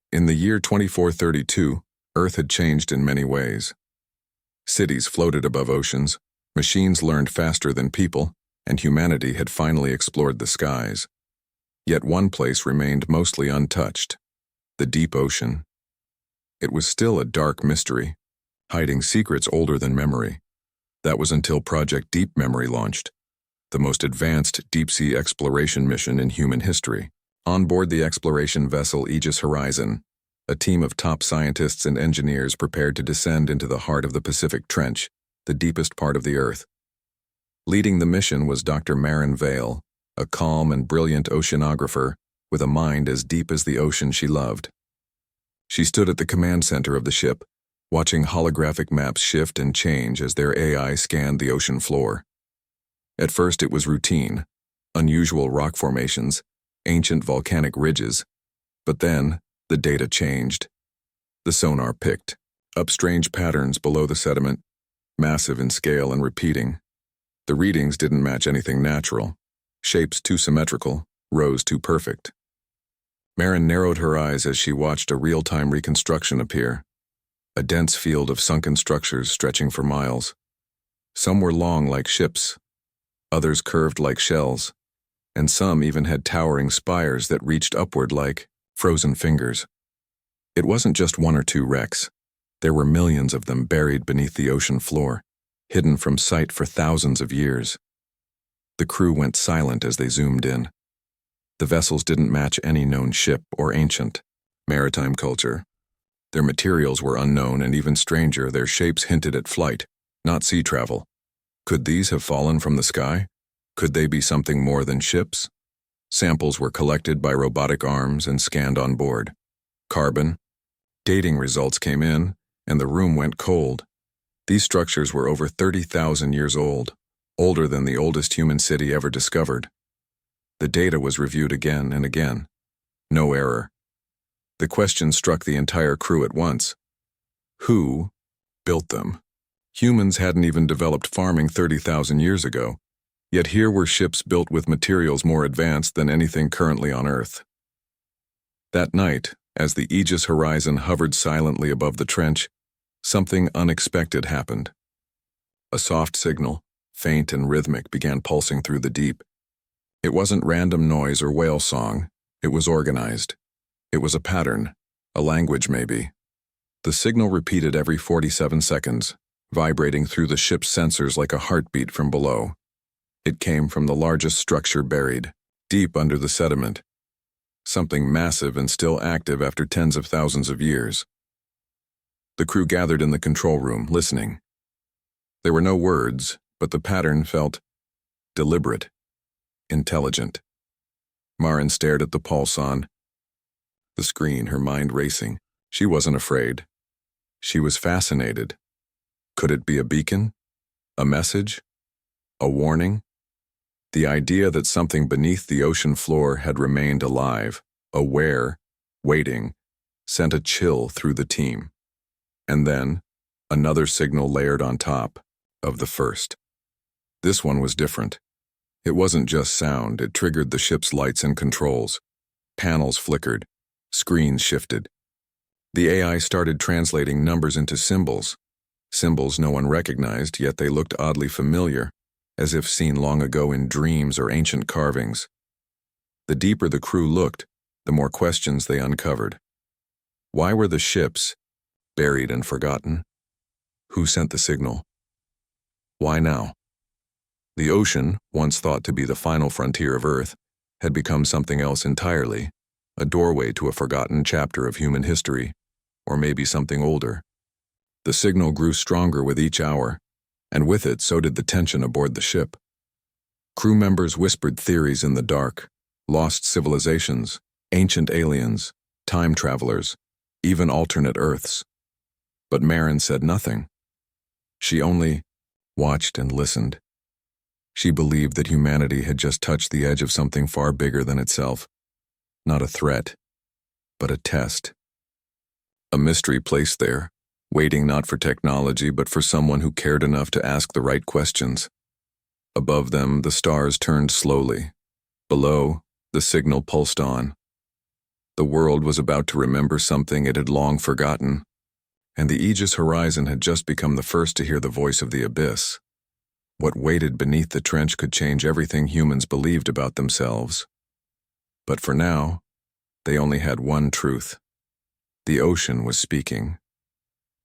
In the year 2432, Earth had changed in many ways. Cities floated above oceans, machines learned faster than people, and humanity had finally explored the skies. Yet one place remained mostly untouched: the deep ocean. It was still a dark mystery, hiding secrets older than memory. That was until Project Deep Memory launched, the most advanced deep-sea exploration mission in human history. On board the exploration vessel Horizon, a team of top scientists and engineers prepared to descend into the heart of the Pacific Trench, the deepest part of the Earth. Leading the mission was Dr. Maren Vale, a calm and brilliant oceanographer with a mind as deep as the ocean she loved. She stood at the command center of the ship, watching holographic maps shift and change as their AI scanned the ocean floor. At first it was routine, unusual rock formations, ancient volcanic ridges, but then the data changed. The sonar picked up strange patterns below the sediment, massive in scale and repeating. The readings didn't match anything natural, shapes too symmetrical, rows too perfect. Maren narrowed her eyes as she watched a real-time reconstruction appear, a dense field of sunken structures stretching for miles. Some were long like ships, others curved like shells, and some even had towering spires that reached upward like frozen fingers. It wasn't just one or two wrecks. There were millions of them buried beneath the ocean floor, hidden from sight for thousands of years. The crew went silent as they zoomed in. The vessels didn't match any known ship or ancient maritime culture. Their materials were unknown, and even stranger, their shapes hinted at flight, not sea travel. Could these have fallen from the sky? Could they be something more than ships? Samples were collected by robotic arms and scanned on board. Carbon. Dating results came in, and the room went cold. These structures were over 30,000 years old, older than the oldest human city ever discovered. The data was reviewed again and again. No error. The question struck the entire crew at once. Who built them? Humans hadn't even developed farming 30,000 years ago, yet here were ships built with materials more advanced than anything currently on Earth. That night, as the Horizon hovered silently above the trench, something unexpected happened. A soft signal, faint and rhythmic, began pulsing through the deep. It wasn't random noise or whale song. It was organized. It was a pattern, a language maybe. The signal repeated every 47 seconds, vibrating through the ship's sensors like a heartbeat from below. It came from the largest structure buried, deep under the sediment. Something massive and still active after tens of thousands of years. The crew gathered in the control room, listening. There were no words, but the pattern felt deliberate, intelligent. Maren stared at the pulse on the screen, her mind racing. She wasn't afraid. She was fascinated. Could it be a beacon? A message? A warning? The idea that something beneath the ocean floor had remained alive, aware, waiting, sent a chill through the team. And then, another signal layered on top of the first. This one was different. It wasn't just sound, it triggered the ship's lights and controls. Panels flickered, screens shifted. The AI started translating numbers into symbols. Symbols no one recognized, yet they looked oddly familiar, as if seen long ago in dreams or ancient carvings. The deeper the crew looked, the more questions they uncovered. Why were the ships buried and forgotten? Who sent the signal? Why now? The ocean, once thought to be the final frontier of Earth, had become something else entirely, a doorway to a forgotten chapter of human history, or maybe something older. The signal grew stronger with each hour, and with it so did the tension aboard the ship. Crew members whispered theories in the dark: lost civilizations, ancient aliens, time travelers, even alternate Earths. But Maren said nothing. She only watched and listened. She believed that humanity had just touched the edge of something far bigger than itself. Not a threat, but a test. A mystery placed there, waiting not for technology but for someone who cared enough to ask the right questions. Above them, the stars turned slowly. Below, the signal pulsed on. The world was about to remember something it had long forgotten, and the Aegis horizon had just become the first to hear the voice of the abyss. What waited beneath the trench could change everything humans believed about themselves. But for now, they only had one truth. The ocean was speaking.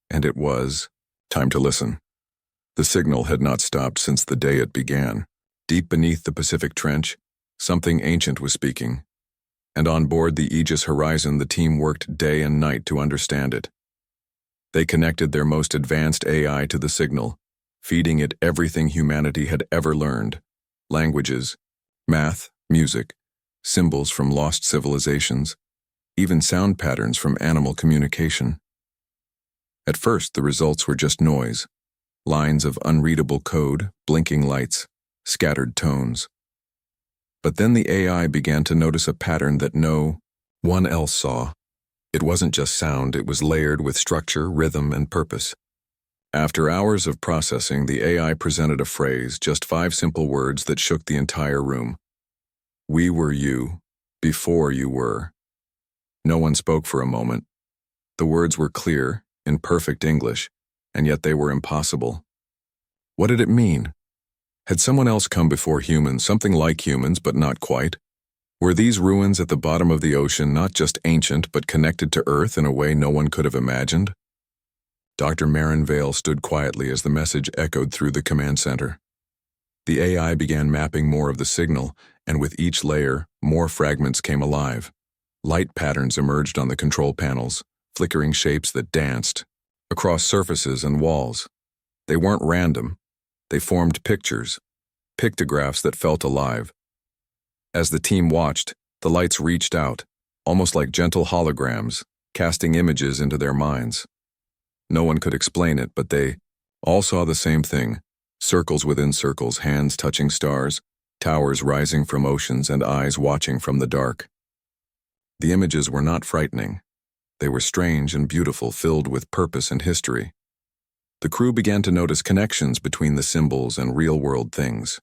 And it was time to listen. The signal had not stopped since the day it began. Deep beneath the Pacific Trench, something ancient was speaking. And on board the Aegis horizon, the team worked day and night to understand it. They connected their most advanced AI to the signal, feeding it everything humanity had ever learned: languages, math, music, symbols from lost civilizations, even sound patterns from animal communication. At first, the results were just noise, lines of unreadable code, blinking lights, scattered tones. But then the AI began to notice a pattern that no one else saw. It wasn't just sound, it was layered with structure, rhythm, and purpose. After hours of processing, the AI presented a phrase, just 5 simple words that shook the entire room. We were you, before you were. No one spoke for a moment. The words were clear, in perfect English, and yet they were impossible. What did it mean? Had someone else come before humans, something like humans, but not quite? Were these ruins at the bottom of the ocean not just ancient, but connected to Earth in a way no one could have imagined? Dr. Marin Vale stood quietly as the message echoed through the command center. The AI began mapping more of the signal, and with each layer, more fragments came alive. Light patterns emerged on the control panels, flickering shapes that danced across surfaces and walls. They weren't random. They formed pictures, pictographs that felt alive. As the team watched, the lights reached out, almost like gentle holograms, casting images into their minds. No one could explain it, but they all saw the same thing: circles within circles, hands touching stars, towers rising from oceans, and eyes watching from the dark. The images were not frightening. They were strange and beautiful, filled with purpose and history. The crew began to notice connections between the symbols and real-world things.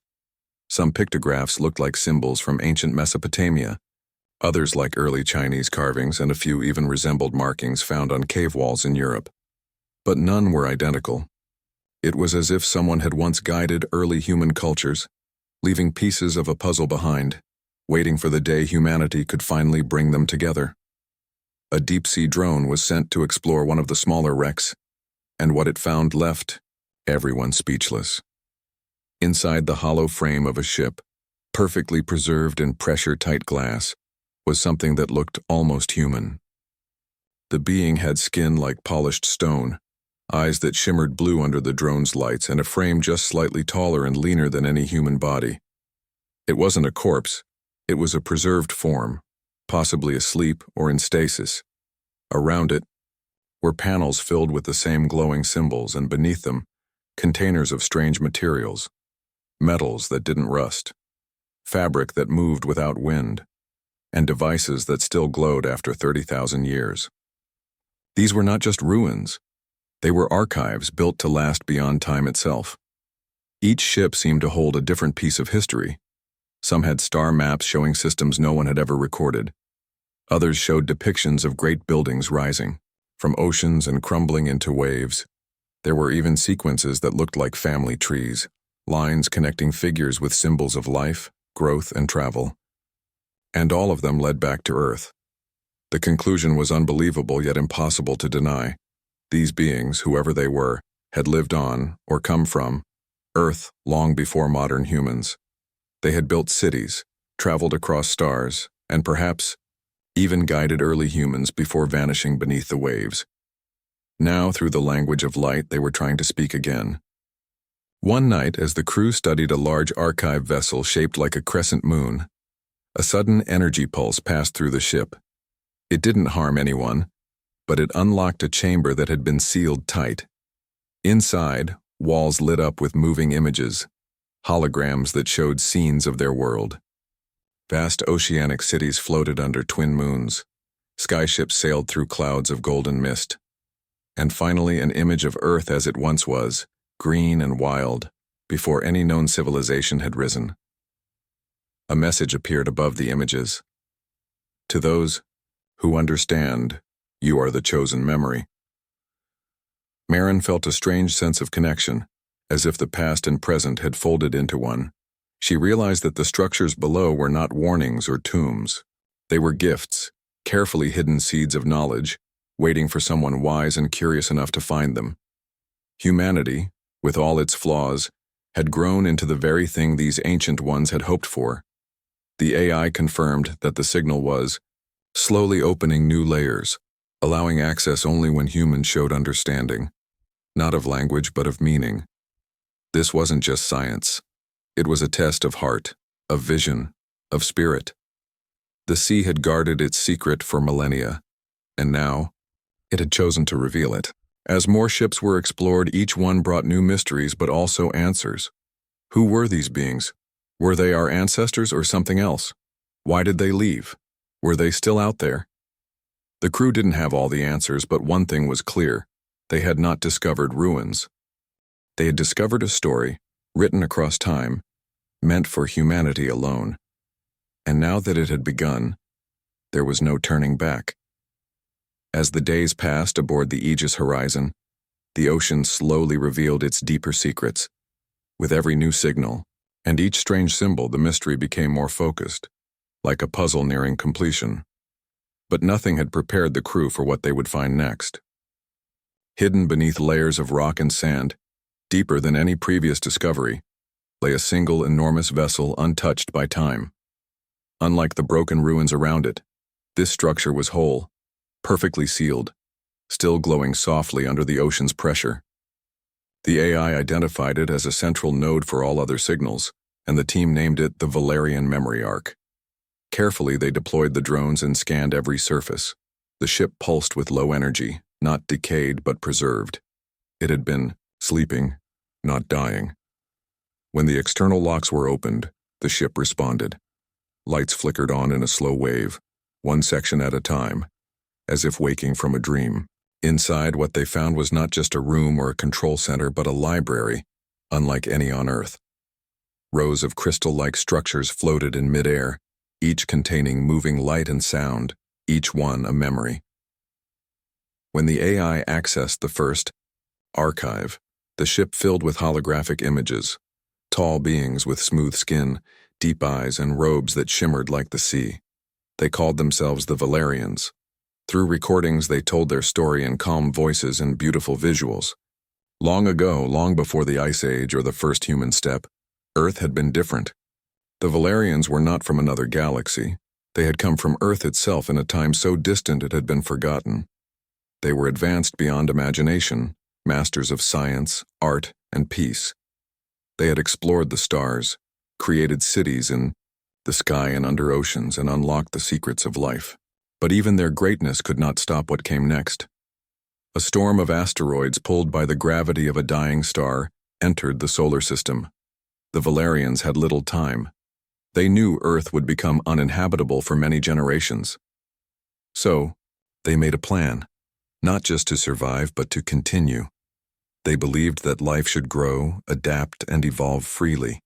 Some pictographs looked like symbols from ancient Mesopotamia, others like early Chinese carvings, and a few even resembled markings found on cave walls in Europe. But none were identical. It was as if someone had once guided early human cultures, leaving pieces of a puzzle behind, waiting for the day humanity could finally bring them together. A deep-sea drone was sent to explore one of the smaller wrecks, and what it found left everyone speechless. Inside the hollow frame of a ship, perfectly preserved in pressure-tight glass, was something that looked almost human. The being had skin like polished stone, eyes that shimmered blue under the drone's lights, and a frame just slightly taller and leaner than any human body. It wasn't a corpse, it was a preserved form, possibly asleep or in stasis. Around it were panels filled with the same glowing symbols, and beneath them, containers of strange materials, metals that didn't rust, fabric that moved without wind, and devices that still glowed after 30,000 years. These were not just ruins. They were archives built to last beyond time itself. Each ship seemed to hold a different piece of history. Some had star maps showing systems no one had ever recorded. Others showed depictions of great buildings rising, from oceans and crumbling into waves. There were even sequences that looked like family trees, lines connecting figures with symbols of life, growth, and travel. And all of them led back to Earth. The conclusion was unbelievable yet impossible to deny. These beings, whoever they were, had lived on, or come from, Earth long before modern humans. They had built cities, traveled across stars, and perhaps even guided early humans before vanishing beneath the waves. Now, through the language of light, they were trying to speak again. One night, as the crew studied a large archive vessel shaped like a crescent moon, a sudden energy pulse passed through the ship. It didn't harm anyone, but it unlocked a chamber that had been sealed tight. Inside, walls lit up with moving images, holograms that showed scenes of their world. Vast oceanic cities floated under twin moons. Skyships sailed through clouds of golden mist. And finally, an image of Earth as it once was, green and wild, before any known civilization had risen. A message appeared above the images. To those who understand you are the chosen memory. Marin felt a strange sense of connection, as if the past and present had folded into one. She realized that the structures below were not warnings or tombs. They were gifts, carefully hidden seeds of knowledge, waiting for someone wise and curious enough to find them. Humanity, with all its flaws, had grown into the very thing these ancient ones had hoped for. The AI confirmed that the signal was slowly opening new layers, allowing access only when humans showed understanding, not of language but of meaning. This wasn't just science. It was a test of heart, of vision, of spirit. The sea had guarded its secret for millennia, and now it had chosen to reveal it. As more ships were explored, each one brought new mysteries but also answers. Who were these beings? Were they our ancestors or something else? Why did they leave? Were they still out there? The crew didn't have all the answers, but one thing was clear. They had not discovered ruins. They had discovered a story, written across time, meant for humanity alone. And now that it had begun, there was no turning back. As the days passed aboard the Aegis Horizon, the ocean slowly revealed its deeper secrets. With every new signal, and each strange symbol, the mystery became more focused, like a puzzle nearing completion. But nothing had prepared the crew for what they would find next. Hidden beneath layers of rock and sand, deeper than any previous discovery, lay a single enormous vessel untouched by time. Unlike the broken ruins around it, this structure was whole, perfectly sealed, still glowing softly under the ocean's pressure. The AI identified it as a central node for all other signals, and the team named it the Valerian Memory Arc. Carefully, they deployed the drones and scanned every surface. The ship pulsed with low energy, not decayed but preserved. It had been sleeping, not dying. When the external locks were opened, the ship responded. Lights flickered on in a slow wave, one section at a time, as if waking from a dream. Inside, what they found was not just a room or a control center, but a library, unlike any on Earth. Rows of crystal-like structures floated in midair, each containing moving light and sound, each one a memory. When the AI accessed the first archive, the ship filled with holographic images, tall beings with smooth skin, deep eyes, and robes that shimmered like the sea. They called themselves the Valerians. Through recordings, they told their story in calm voices and beautiful visuals. Long ago, long before the Ice Age or the first human step, Earth had been different. The Valerians were not from another galaxy. They had come from Earth itself in a time so distant it had been forgotten. They were advanced beyond imagination, masters of science, art, and peace. They had explored the stars, created cities in the sky and under oceans, and unlocked the secrets of life. But even their greatness could not stop what came next. A storm of asteroids pulled by the gravity of a dying star entered the solar system. The Valerians had little time. They knew Earth would become uninhabitable for many generations. So, they made a plan, not just to survive but to continue. They believed that life should grow, adapt, and evolve freely.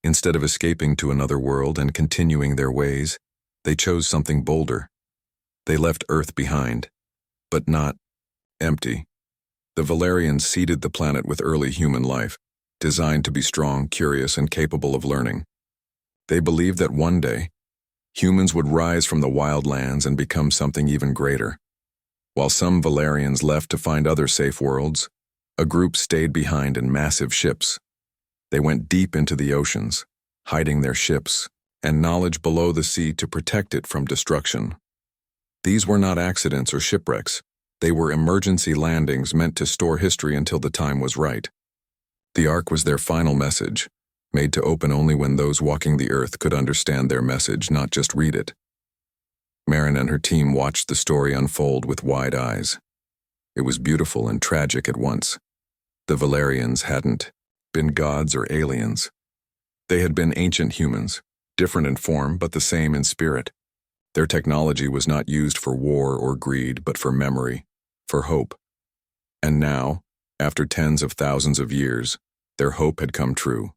Instead of escaping to another world and continuing their ways, they chose something bolder. They left Earth behind, but not empty. The Valerians seeded the planet with early human life, designed to be strong, curious, and capable of learning. They believed that one day, humans would rise from the wild lands and become something even greater. While some Valerians left to find other safe worlds, a group stayed behind in massive ships. They went deep into the oceans, hiding their ships and knowledge below the sea to protect it from destruction. These were not accidents or shipwrecks. They were emergency landings meant to store history until the time was right. The Ark was their final message, made to open only when those walking the earth could understand their message, not just read it. Marin and her team watched the story unfold with wide eyes. It was beautiful and tragic at once. The Valerians hadn't been gods or aliens. They had been ancient humans, different in form but the same in spirit. Their technology was not used for war or greed, but for memory, for hope. And now, after tens of thousands of years, their hope had come true.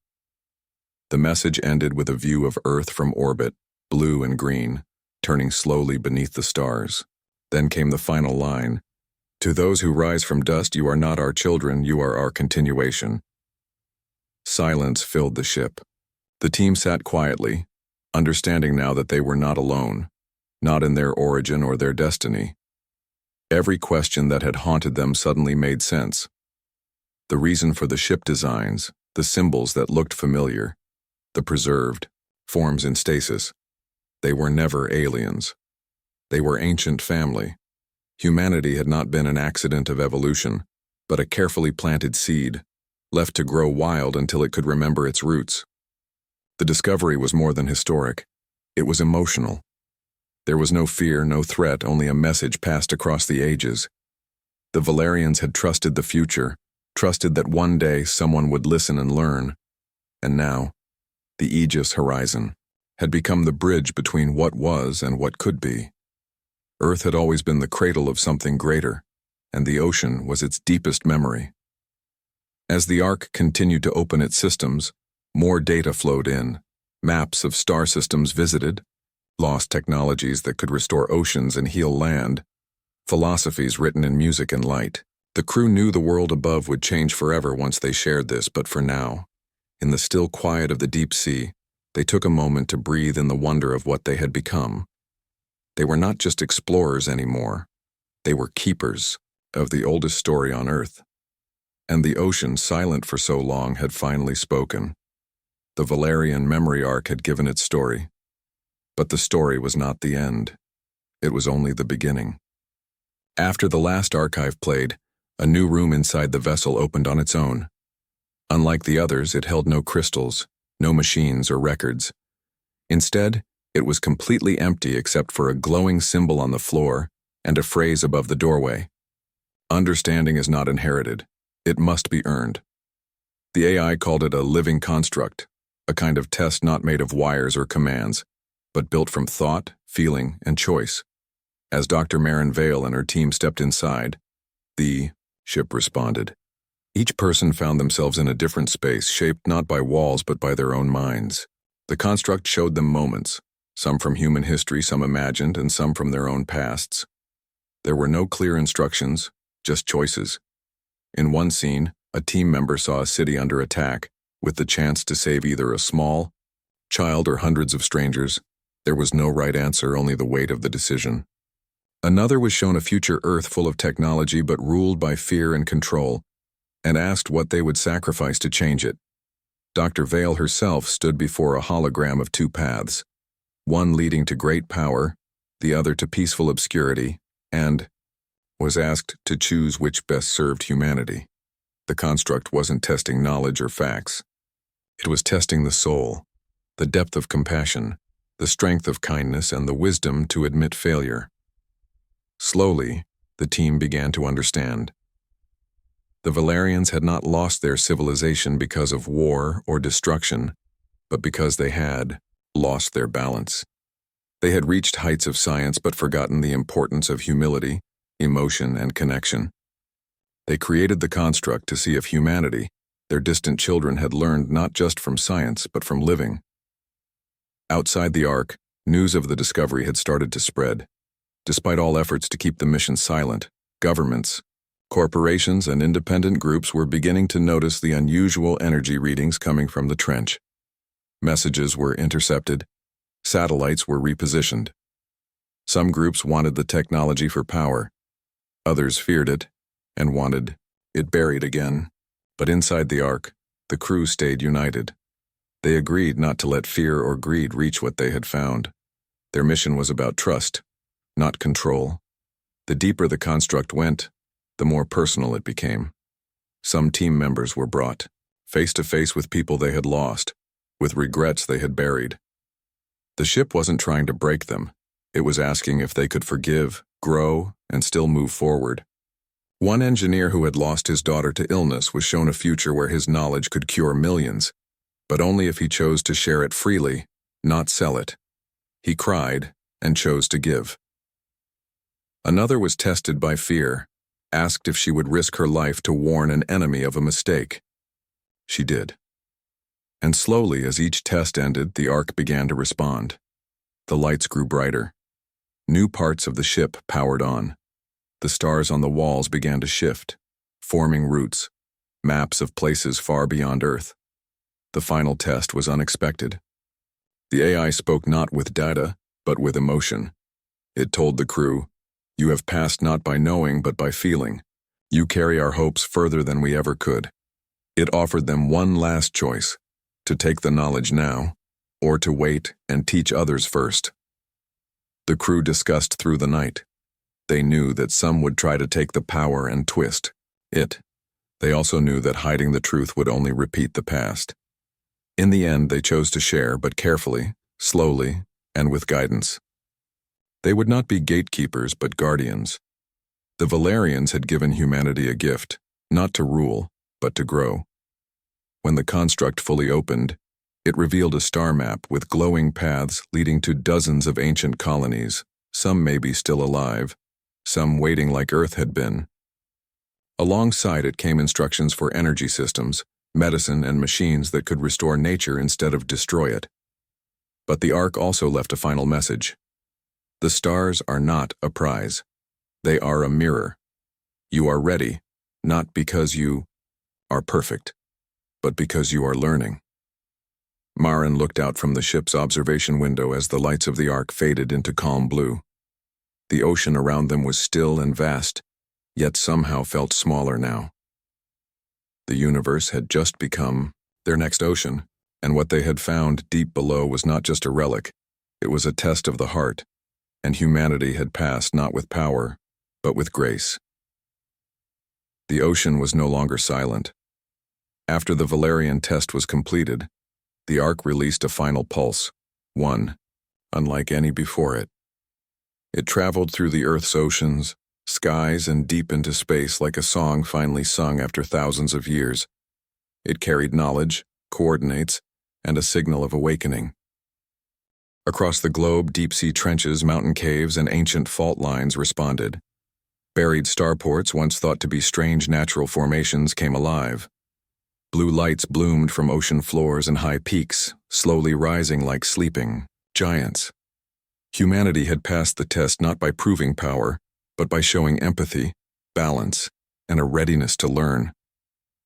The message ended with a view of Earth from orbit, blue and green, turning slowly beneath the stars. Then came the final line. To those who rise from dust, you are not our children, you are our continuation. Silence filled the ship. The team sat quietly, understanding now that they were not alone, not in their origin or their destiny. Every question that had haunted them suddenly made sense. The reason for the ship designs, the symbols that looked familiar, the preserved forms in stasis. They were never aliens. They were ancient family. Humanity had not been an accident of evolution, but a carefully planted seed, left to grow wild until it could remember its roots. The discovery was more than historic. It was emotional. There was no fear, no threat, only a message passed across the ages. The Valerians had trusted the future, trusted that one day someone would listen and learn. And now, the Aegis horizon had become the bridge between what was and what could be. Earth had always been the cradle of something greater, and the ocean was its deepest memory. As the Ark continued to open its systems, more data flowed in, maps of star systems visited, lost technologies that could restore oceans and heal land, philosophies written in music and light. The crew knew the world above would change forever once they shared this, but for now, in the still quiet of the deep sea, they took a moment to breathe in the wonder of what they had become. They were not just explorers anymore. They were keepers of the oldest story on Earth. And the ocean, silent for so long, had finally spoken. The Valerian memory arc had given its story. But the story was not the end. It was only the beginning. After the last archive played, a new room inside the vessel opened on its own. Unlike the others, it held no crystals, no machines or records. Instead, it was completely empty except for a glowing symbol on the floor and a phrase above the doorway. Understanding is not inherited. It must be earned. The AI called it a living construct, a kind of test not made of wires or commands, but built from thought, feeling, and choice. As Dr. Marin Vale and her team stepped inside, the ship responded. Each person found themselves in a different space, shaped not by walls but by their own minds. The construct showed them moments, some from human history, some imagined, and some from their own pasts. There were no clear instructions, just choices. In one scene, a team member saw a city under attack, with the chance to save either a small child or hundreds of strangers. There was no right answer, only the weight of the decision. Another was shown a future Earth full of technology but ruled by fear and control, and asked what they would sacrifice to change it. Dr. Vale herself stood before a hologram of two paths, one leading to great power, the other to peaceful obscurity, and was asked to choose which best served humanity. The construct wasn't testing knowledge or facts. It was testing the soul, the depth of compassion, the strength of kindness, and the wisdom to admit failure. Slowly, the team began to understand. The Valerians had not lost their civilization because of war or destruction, but because they had lost their balance. They had reached heights of science but forgotten the importance of humility, emotion, and connection. They created the construct to see if humanity, their distant children, had learned not just from science but from living. Outside the Ark, news of the discovery had started to spread. Despite all efforts to keep the mission silent, governments, corporations, and independent groups were beginning to notice the unusual energy readings coming from the trench. Messages were intercepted. Satellites were repositioned. Some groups wanted the technology for power. Others feared it and wanted it buried again. But inside the Ark, the crew stayed united. They agreed not to let fear or greed reach what they had found. Their mission was about trust, not control. The deeper the construct went, the more personal it became. Some team members were brought, face to face with people they had lost, with regrets they had buried. The ship wasn't trying to break them. It was asking if they could forgive, grow, and still move forward. One engineer who had lost his daughter to illness was shown a future where his knowledge could cure millions, but only if he chose to share it freely, not sell it. He cried and chose to give. Another was tested by fear, asked if she would risk her life to warn an enemy of a mistake. She did. And slowly, as each test ended, the Ark began to respond. The lights grew brighter. New parts of the ship powered on. The stars on the walls began to shift, forming routes, maps of places far beyond Earth. The final test was unexpected. The AI spoke not with data, but with emotion. It told the crew, "You have passed not by knowing, but by feeling. You carry our hopes further than we ever could." It offered them one last choice, to take the knowledge now, or to wait and teach others first. The crew discussed through the night. They knew that some would try to take the power and twist it. They also knew that hiding the truth would only repeat the past. In the end, they chose to share, but carefully, slowly, and with guidance. They would not be gatekeepers, but guardians. The Valerians had given humanity a gift, not to rule, but to grow. When the construct fully opened, it revealed a star map with glowing paths leading to dozens of ancient colonies, some maybe still alive, some waiting like Earth had been. Alongside it came instructions for energy systems, medicine, and machines that could restore nature instead of destroy it. But the Ark also left a final message. The stars are not a prize. They are a mirror. You are ready, not because you are perfect, but because you are learning. Maren looked out from the ship's observation window as the lights of the Ark faded into calm blue. The ocean around them was still and vast, yet somehow felt smaller now. The universe had just become their next ocean, and what they had found deep below was not just a relic, it was a test of the heart, and humanity had passed not with power, but with grace. The ocean was no longer silent. After the Valerian test was completed, the Ark released a final pulse, one, unlike any before it. It traveled through the Earth's oceans, skies, and deep into space like a song finally sung after thousands of years. It carried knowledge, coordinates, and a signal of awakening. Across the globe, deep-sea trenches, mountain caves, and ancient fault lines responded. Buried starports, once thought to be strange natural formations, came alive. Blue lights bloomed from ocean floors and high peaks, slowly rising like sleeping giants. Humanity had passed the test not by proving power, but by showing empathy, balance, and a readiness to learn.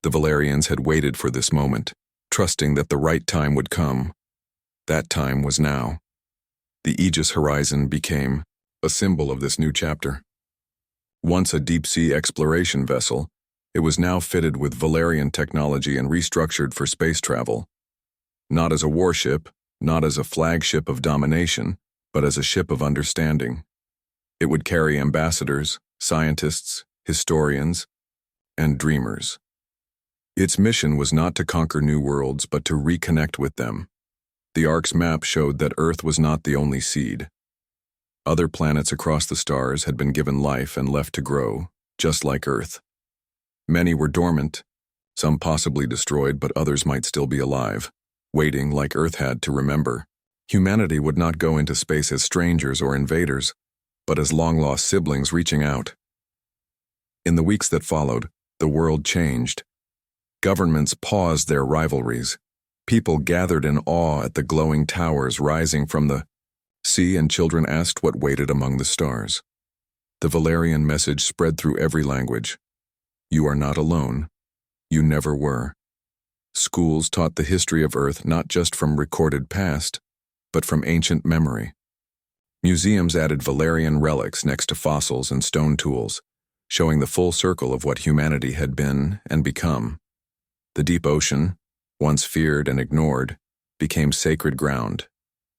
The Valerians had waited for this moment, trusting that the right time would come. That time was now. The Aegis horizon became a symbol of this new chapter. Once a deep-sea exploration vessel, it was now fitted with Valerian technology and restructured for space travel. Not as a warship, not as a flagship of domination, but as a ship of understanding. It would carry ambassadors, scientists, historians, and dreamers. Its mission was not to conquer new worlds, but to reconnect with them. The Ark's map showed that Earth was not the only seed. Other planets across the stars had been given life and left to grow, just like Earth. Many were dormant, some possibly destroyed, but others might still be alive, waiting like Earth had to remember. Humanity would not go into space as strangers or invaders, but as long-lost siblings reaching out. In the weeks that followed, the world changed. Governments paused their rivalries. People gathered in awe at the glowing towers rising from the sea, and children asked what waited among the stars. The Valerian message spread through every language. You are not alone. You never were. Schools taught the history of Earth not just from recorded past, but from ancient memory. Museums added Valerian relics next to fossils and stone tools, showing the full circle of what humanity had been and become. The deep ocean, once feared and ignored, became sacred ground,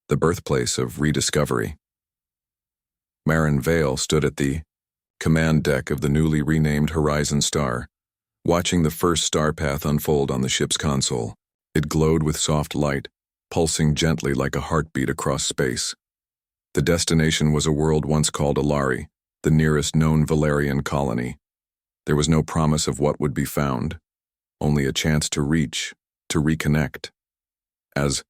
the birthplace of rediscovery. Maren Vale stood at the command deck of the newly renamed Horizon Star, watching the first star path unfold on the ship's console. It glowed with soft light, pulsing gently like a heartbeat across space. The destination was a world once called Alari, the nearest known Valerian colony. There was no promise of what would be found, only a chance to reach, to reconnect. As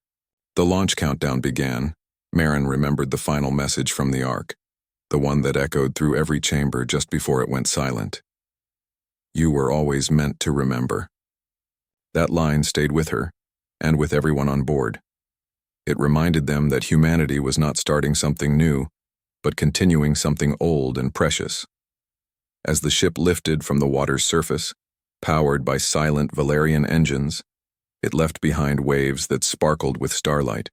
the launch countdown began, Maren remembered the final message from the Ark, the one that echoed through every chamber just before it went silent. You were always meant to remember. That line stayed with her, and with everyone on board. It reminded them that humanity was not starting something new, but continuing something old and precious. As the ship lifted from the water's surface, powered by silent Valerian engines, it left behind waves that sparkled with starlight.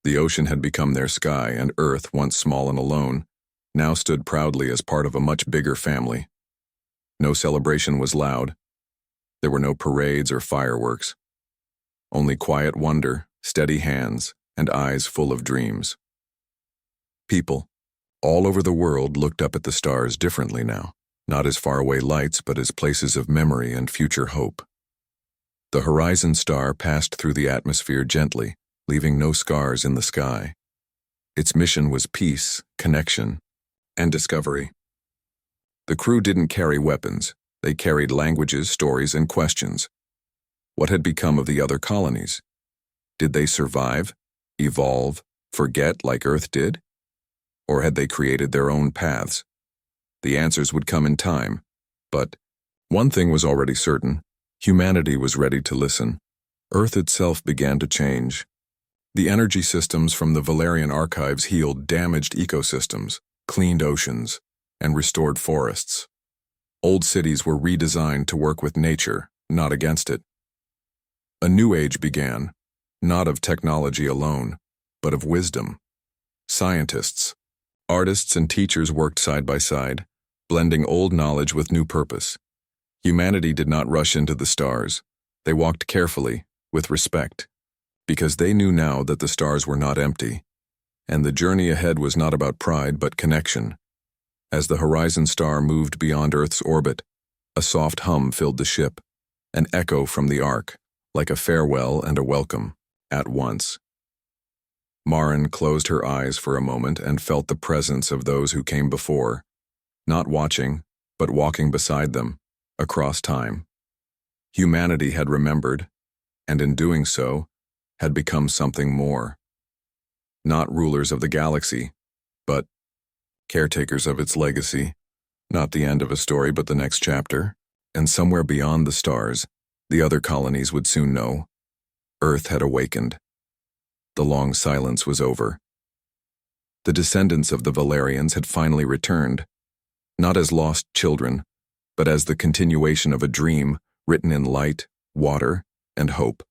The ocean had become their sky, and Earth, once small and alone, now stood proudly as part of a much bigger family. No celebration was loud. There were no parades or fireworks. Only quiet wonder, steady hands, and eyes full of dreams. People, all over the world, looked up at the stars differently now, not as faraway lights, but as places of memory and future hope. The horizon star passed through the atmosphere gently, leaving no scars in the sky. Its mission was peace, connection, and discovery. The crew didn't carry weapons. They carried languages, stories, and questions. What had become of the other colonies? Did they survive, evolve, forget like Earth did? Or had they created their own paths? The answers would come in time, but one thing was already certain: humanity was ready to listen. Earth itself began to change. The energy systems from the Valerian archives healed damaged ecosystems, cleaned oceans, and restored forests. Old cities were redesigned to work with nature, not against it. A new age began, not of technology alone, but of wisdom. Scientists, artists, and teachers worked side by side, blending old knowledge with new purpose. Humanity did not rush into the stars. They walked carefully, with respect, because they knew now that the stars were not empty, and the journey ahead was not about pride but connection. As the horizon star moved beyond Earth's orbit, a soft hum filled the ship, an echo from the Ark, like a farewell and a welcome, at once. Maren closed her eyes for a moment and felt the presence of those who came before, not watching, but walking beside them, across time. Humanity had remembered, and in doing so, had become something more. Not rulers of the galaxy, but caretakers of its legacy. Not the end of a story, but the next chapter. And somewhere beyond the stars, the other colonies would soon know. Earth had awakened. The long silence was over. The descendants of the Valerians had finally returned, not as lost children, but as the continuation of a dream written in light, water, and hope.